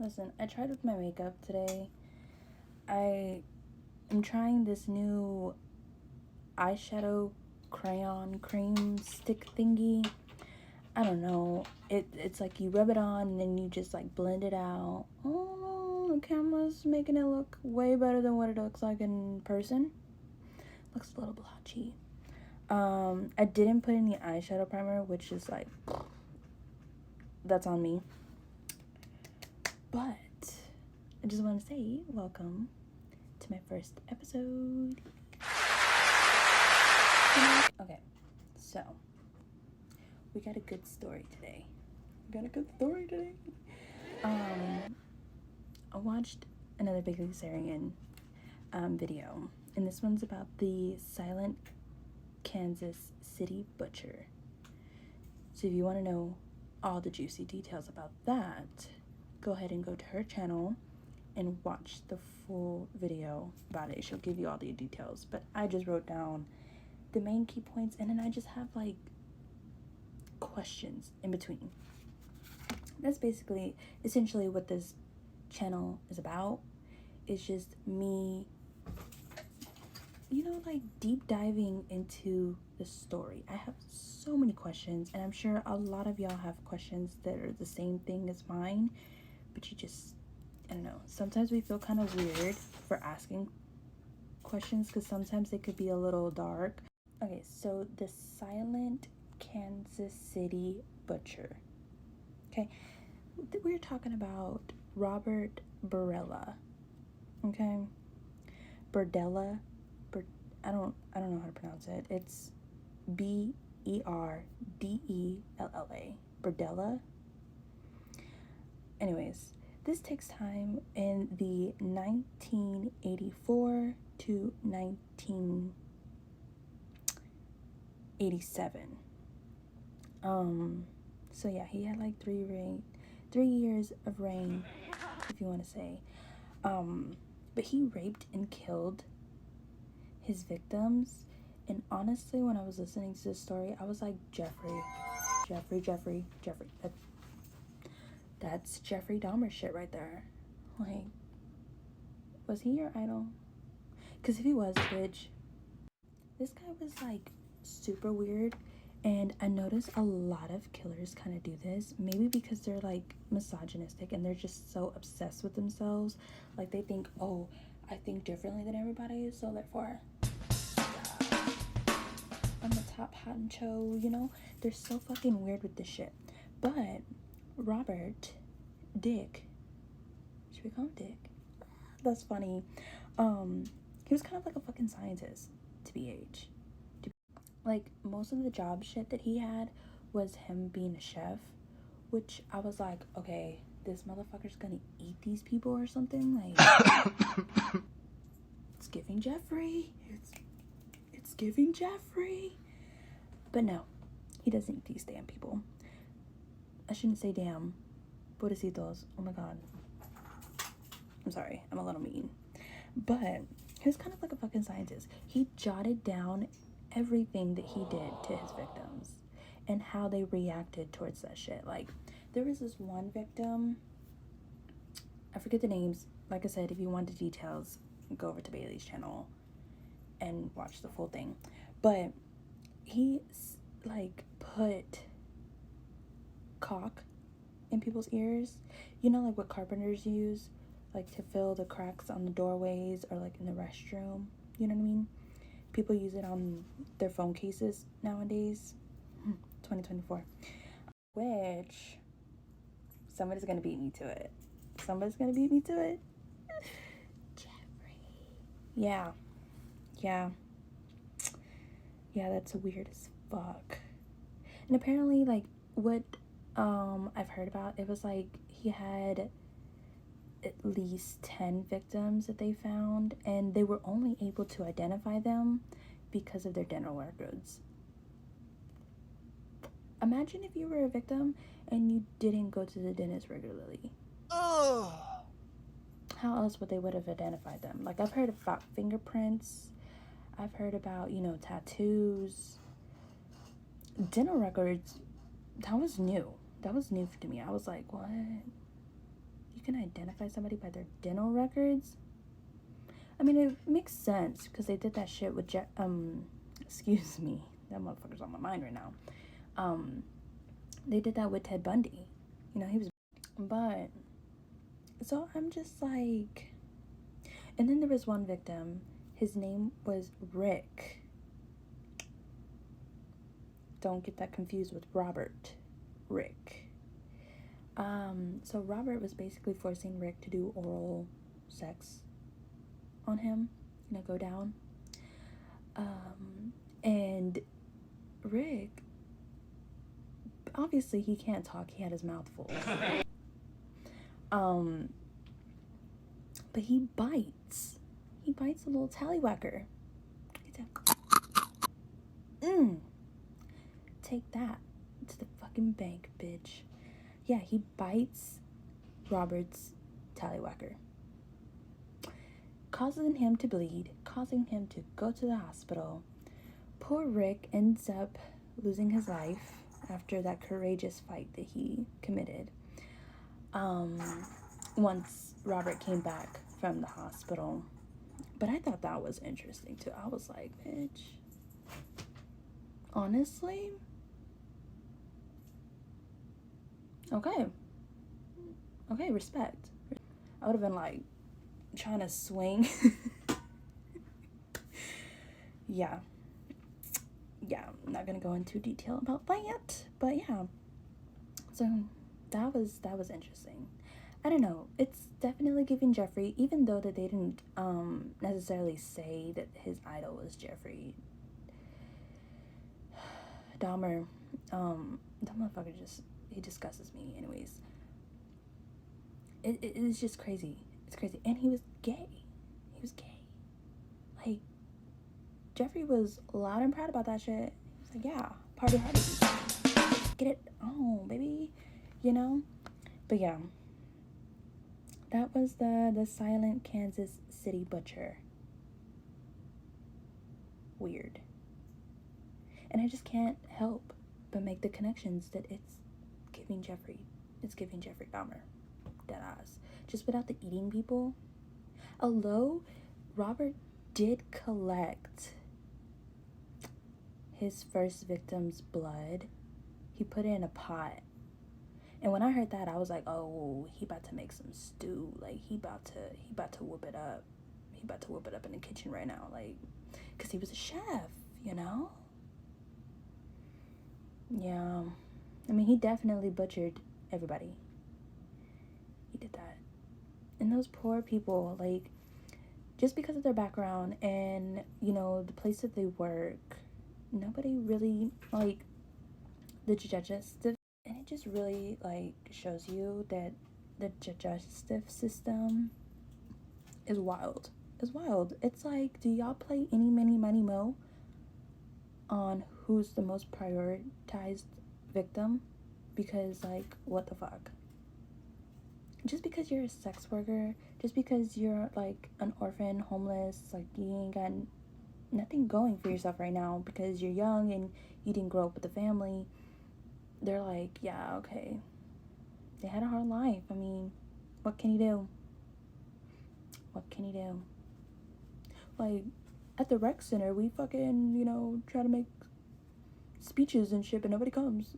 Listen, I tried with my makeup today. I am trying this new eyeshadow crayon cream stick thingy. I don't know. It's like you rub it on and then you just like blend it out. Oh, the camera's making it look way better than what it looks like in person. Looks a little blotchy. I didn't put any eyeshadow primer, which is like, that's on me. But I just want to say welcome to my first episode. Okay, so we got a good story today. I watched another Big League Sarian video, and this one's about the SLIENT Kansas City butcher. So if you want to know all the juicy details about that, go ahead and go to her channel and watch the full video about it. She'll give you all the details, but I just wrote down the main key points, and then I just have like questions in between. That's essentially what this channel is about. It's just me, like deep diving into the story. I have so many questions, and I'm sure a lot of y'all have questions that are the same thing as mine, but I don't know, sometimes we feel kind of weird for asking questions because sometimes they could be a little dark. Okay, so the SLIENT Kansas City butcher. Okay, we're talking about Robert Berdella. Okay, Berdella. I don't know how to pronounce it. It's Berdella. Berdella. Anyways, this takes time in the 1984 to 1987. So yeah, he had like 3 years of reign, if you want to say. But he raped and killed his victims. And honestly, when I was listening to this story, I was like, Jeffrey. That's Jeffrey Dahmer shit right there. Like, was he your idol? Because if he was, bitch, this guy was like super weird. And I noticed a lot of killers kind of do this. Maybe because they're like misogynistic and they're just so obsessed with themselves. Like they think, oh, I think differently than everybody, so therefore I'm the top honcho, They're so fucking weird with this shit. But Robert Dick, should we call him Dick? That's funny. He was kind of like a fucking scientist to BH. Like most of the job shit that he had was him being a chef, which I was like, okay, this motherfucker's gonna eat these people or something. Like it's giving Jeffrey. It's giving Jeffrey. But no, he doesn't eat these damn people. I shouldn't say damn. Pobrecitos. Oh my god. I'm sorry, I'm a little mean. But he was kind of like a fucking scientist. He jotted down everything that he did to his victims and how they reacted towards that shit. Like, there was this one victim, I forget the names. Like I said, if you want the details, go over to Bailey's channel and watch the full thing. But he like put caulk in people's ears, like what carpenters use, like to fill the cracks on the doorways or like in the restroom, you know what I mean? People use it on their phone cases nowadays. 2024. Which somebody's gonna beat me to it. Jeffrey. Yeah, that's weird as fuck. And apparently, like, what I've heard about, it was like he had at least 10 victims that they found, and they were only able to identify them because of their dental records. Imagine if you were a victim and you didn't go to the dentist regularly. Oh. How else would they would have identified them? Like, I've heard about fingerprints. I've heard about, tattoos. Dental records, that was new to me. I was like, what? you can identify somebody by their dental records. I mean, it makes sense because they did that shit with excuse me, that motherfucker's on my mind right now. They did that with Ted Bundy. You know, he was, but so I'm just like, and then there was one victim. His name was Rick. Don't get that confused with Robert. Rick. So Robert was basically forcing Rick to do oral sex on him, you know, go down. And Rick, obviously he can't talk, he had his mouth full. But he bites a little tallywhacker. Take that to the fucking bank, bitch. Yeah, he bites Robert's tallywhacker, causing him to bleed, causing him to go to the hospital. Poor Rick ends up losing his life after that courageous fight that he committed. Once Robert came back from the hospital. But I thought that was interesting too. I was like, bitch, honestly, okay, respect. I would have been like trying to swing. yeah, I'm not gonna go into detail about that, but yeah, so that was interesting. I don't know, it's definitely giving Jeffrey, even though that they didn't necessarily say that his idol was Jeffrey Dahmer. That motherfucker he disgusts me. Anyways, it is just crazy. It's crazy. And he was gay. Like, Jeffrey was loud and proud about that shit. He's like, yeah, party hardy, get it on, baby, you know. But yeah, that was the silent Kansas City butcher. Weird. And I just can't help but make the connections that it's giving Jeffrey Dahmer. Deadass. Just without the eating people. Although Robert did collect his first victim's blood, he put it in a pot. And when I heard that, I was like, oh, he about to make some stew. Like, he about to whip it up. He about to whip it up in the kitchen right now. Like, because he was a chef, you know? Yeah. I mean, he definitely butchered everybody. He did that. And those poor people, like, just because of their background and, you know, the place that they work, nobody really, like, the digestive, and it just really, like, shows you that the digestive system is wild. It's wild. It's like, do y'all play any, mini, money, mo on who's the most prioritized victim? Because, like, what the fuck? Just because you're a sex worker, just because you're, like, an orphan, homeless, like, you ain't got nothing going for yourself right now because you're young and you didn't grow up with a family, they're like, yeah, okay. They had a hard life. I mean, what can you do? What can you do? Like, at the rec center, we fucking, you know, try to make speeches and shit, but nobody comes.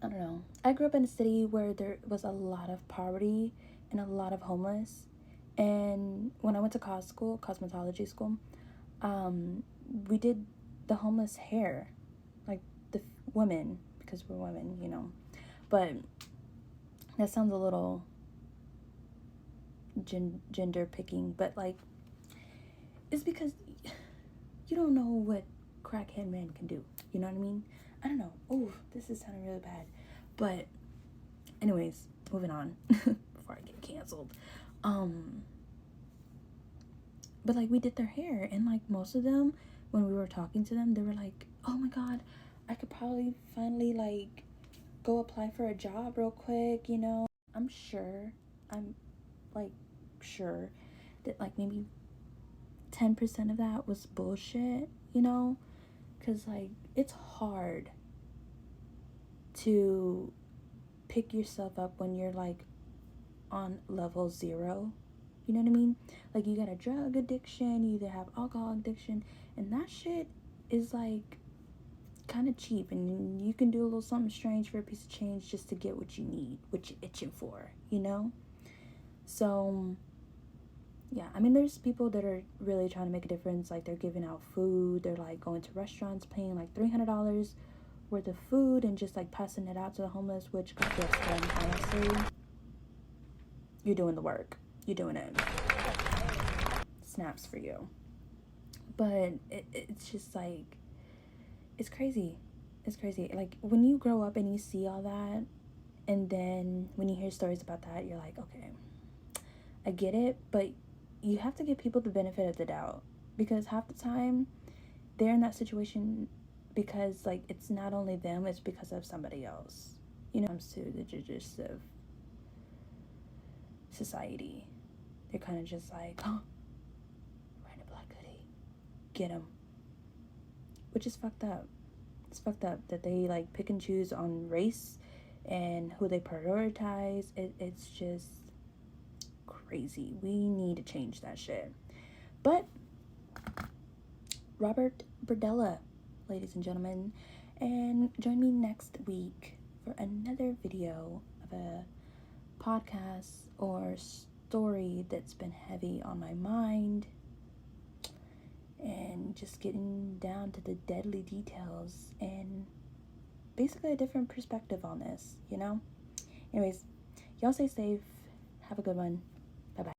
I don't know. I grew up in a city where there was a lot of poverty and a lot of homeless. And when I went to cosmetology school, we did the homeless hair, like the women, because we're women, you know. But that sounds a little gender picking, but like, it's because you don't know what crackhead men can do. You know what I mean? I don't know. Oh, this is sounding really bad. But anyways, moving on before I get canceled. But like, we did their hair, and like most of them, when we were talking to them, they were like, oh my god, I could probably finally like go apply for a job real quick, you know. I'm sure that like maybe 10% of that was bullshit, you know, because like it's hard to pick yourself up when you're like on level 0. You know what I mean? Like, you got a drug addiction, you either have alcohol addiction, and that shit is like kind of cheap, and you can do a little something strange for a piece of change just to get what you need, what you're itching for, you know? So yeah, I mean, there's people that are really trying to make a difference. Like, they're giving out food, they're like going to restaurants, paying like $300 worth of food and just like passing it out to the homeless, which, God bless them, honestly. You're doing the work, you're doing it. Snaps for you. But it's just like, it's crazy. It's crazy. Like, when you grow up and you see all that, and then when you hear stories about that, you're like, okay, I get it, but you have to give people the benefit of the doubt, because half the time they're in that situation because, like, it's not only them, it's because of somebody else. You know, comes to the gist of society, they're kind of just like, oh, random black hoodie, get him. Which is fucked up. It's fucked up that they like pick and choose on race and who they prioritize. It's just crazy. We need to change that shit. But Robert Berdella, ladies and gentlemen, and join me next week for another video of a podcast or story that's been heavy on my mind, and just getting down to the deadly details and basically a different perspective on this, you know? Anyways, y'all stay safe. Have a good one.